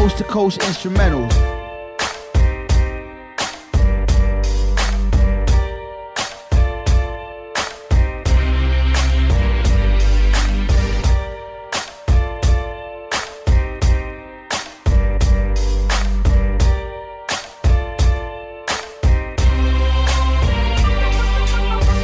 coast to coast instrumentals.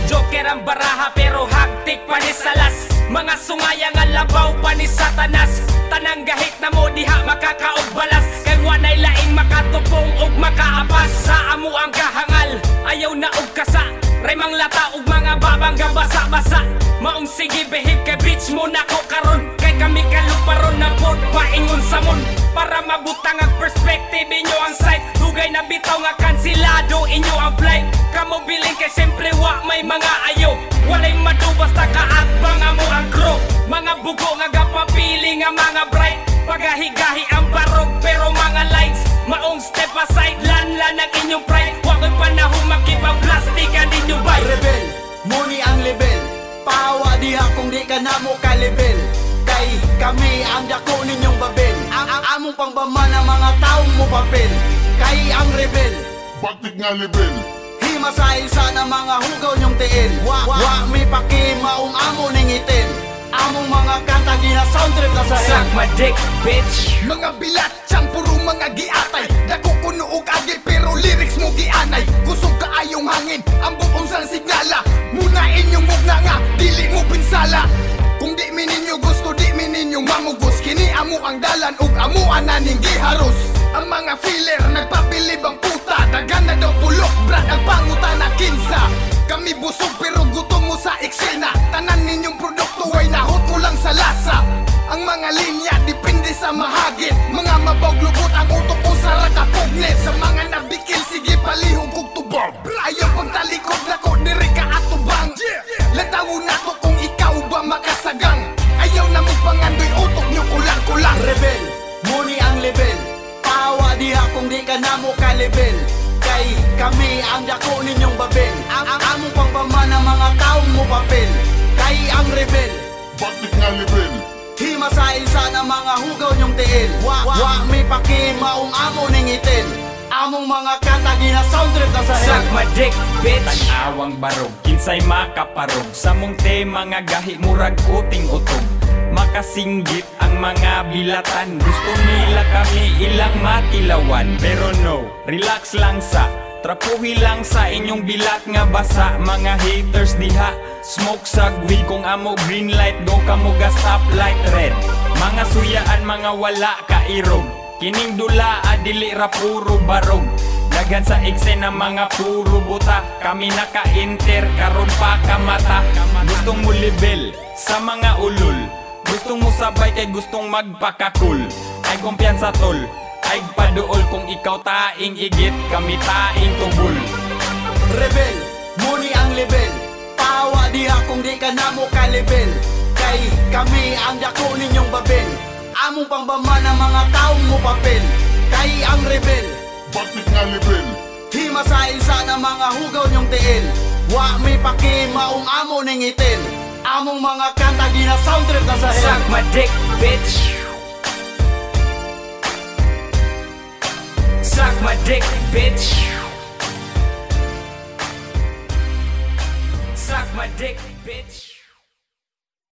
Joker ang baraha pero hagtik pa ni salas. Mga sungaya nga labaw pa ni satanas. Tanang gahit na mo diha makakaog balas. Kay wanay laing makatupong ug makaapas. Sa amo ang kahangal, ayaw na og kasa. Remang lata ug mga babang gabasa-basa. Maong sige behave kay bitch mo na ko karon. Kay kami kaluparon na pod paingon sa mon. Para mabutang ang perspective inyo ang sight. Dugay na bitaw nga kansilado inyo ang flight. Kamo biling kay siyempre wa may mga ayaw. Walay madu basta kaatbang amo ang crew. Mga bugo nga gapapili nga mga bright. Pagahigahi ang barog pero mga lights. Maong step aside lanlan ang inyong pride. Wa ko'y panahon makipag-plastic ang inyong bite. Rebel, muni ang level. Pahawa diha kung di ka na mo ka-level. Kay kami ang dako ninyong babel. Ang among pangbama ng mga taong mo papel. Kay ang rebel, Batik nga level. himasahin sa na mga hugaw nyong tiil. Wa may paki maong amo ning itin. Among mga kanta gina soundtrip na sa Suck my dick, bitch. Mga bilat, siyang puro mga giatay. Dako kuno og agi pero lyrics mo gianay. Kusog kaayong hangin, ang buong sang signala. Muna inyong mugna nga, dili mo pinsala. Kung di mininyo gusto, di mininyo mamugos. Kini amo ang dalan ug amuan na ning giharos. Ang mga filler nagpapilib ang puta. Dagan na daw pulok, brad ang panguta na kinsa. Kami busog pero gutom mo sa eksena. Tanan ninyong produkto ay nahot ko lang sa lasa. Ang mga linya depende sa mahagit. Mga mabawg lubot ang utok ko sa rakapugnet. Sa mga nabikil sige palihog kog tubang. Ayaw pagtalikod na ko diri ka atubang. Latawo na to kung ikaw ba makasagang. Ayaw na magpangandoy utok nyo kulang-kulang. rebel, muni ang level. Pahawa diha kung di ka na mo ka-level. Kay kami ang dako ninyong babel. Ang among pangbama ng mga taong mo papel. Kay ang rebel, Batik nga level. himasahin sa na mga hugaw nyong tiil. Wa may paki maong amo ning itin. Among mga kanta gina soundtrip na sa Suck hell. my dick, bitch. Tan-awang barog, kinsay makaparog. Sa mong tema nga gahi murag uting utog. Makasinggit ang mga bilatan. Gusto nila kami ilang matilawan. Pero no, relax lang sa trapuhi lang sa inyong bilat nga basa. Mga haters diha, smoke sagwi. Kung amo green light, go kamo ga stoplight red. Mga suyaan, mga wala kairog. Kining dula adili ra puro barog. Daghan sa eksena mga puro buta. Kami naka-enter karon pa kamata. Gustong mo level sa mga ulol. Gustong mo sabay kay gustong magpakakul. Ay kumpiyansa tol, ay paduol. Kung ikaw taing igit, kami taing tubol. Rebel, muni ang level. Pahawa diha kung di ka na mo ka-level. Kay kami ang dako ninyong babel. Among pangbama ng mga taong mo papel. Kay ang rebel, Batik nga level. himasahin sa na mga hugaw nyong tiil. Wa may paki maong amo ning itin. Among mga kanta gina soundtrip na sa hell. Suck my dick, bitch. Suck my dick, bitch. Suck my dick.